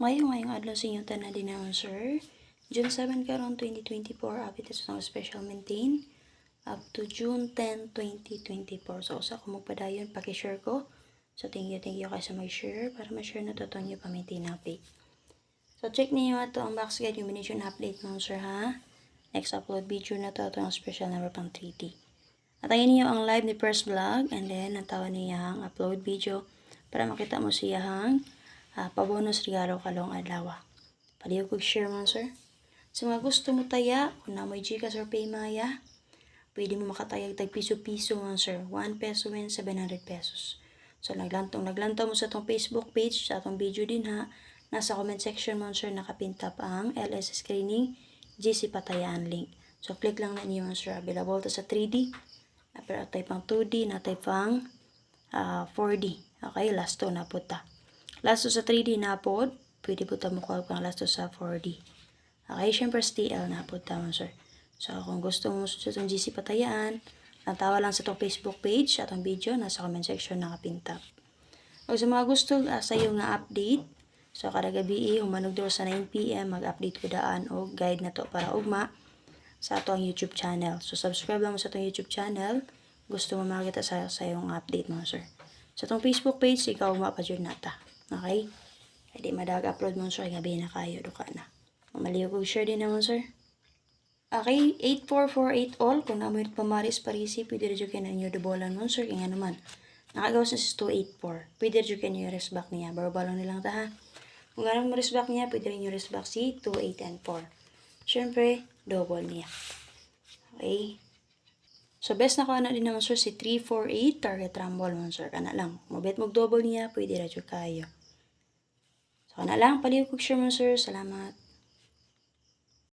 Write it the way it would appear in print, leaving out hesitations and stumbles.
Ngayong adlaw sa inyo tanan din naman, sir. June 7 karon 2024, update sa special maintain up to June 10, 2024. So, usa ko magpadayon, paki-share ko. So, thank you kayo sa mag-share para ma-share na totoo nyo pa-maintain update. So, check niyo ito ang box guide illumination update mo, sir, ha? Next upload video na to, ito ang special number pang 3D. Atayin niyo ang live ni First Vlog, and then natawan niya ang upload video para makita mo siya hang pabonus regalo kalong adlaw. Paliw kog share man, sir. Sa mga gusto mo taya, kung na mo'y Gcash or Paymaya, pwede mo makatayag tag piso-piso man, sir. 1 peso win 700 pesos. So, naglantaw mo sa itong Facebook page, sa itong video din, ha. Nasa comment section man, sir, nakapintap ang LS Screening GC Patayaan link. So, click lang na niyo, sir. Available to sa 3D, pero type pang 2D, na type pang 4D. Okay, last to na puta. Last to sa 3D na pod, pwede po mo kuha pang last to sa 4D. Okay, syempre STL na po tama, sir. So, kung gusto mo sa itong GC Patayaan, natawa lang sa itong Facebook page, sa itong video, nasa comment section nakapintap. O sa mga gusto sa iyo nga update, so kada gabi, humanog daw sa 9 PM, mag-update ko daan o guide na to para ugma sa itong YouTube channel. So, subscribe lang mo sa itong YouTube channel, gusto mo makita sa iyong update mo, sir. Sa itong Facebook page, ikaw ugma pa dyan nata. Okay? Hindi madag-upload mo, sir. Gabi na kayo. Duka na. Mamaliw ko share din naman, sir. Okay, 8448 all. Kung namoy pamaris parisi, pwede rin kayo na inyo dubolan mo, sir. Kaya naman, nakagawas na sa 284. Pwede rin kayo na resback niya. Barbalong nilang ta, ha. Kung gano'n mo resback niya, pwede rin nyo resback si 28 and 4. Siyempre, double niya. Okay. So, best na ko na din naman, sir, si 348 target rumble mo, sir. Kana lang. Mabit mo double niya, pwede rin kayo. So, na lang, paliw ko share mo, sir. Salamat.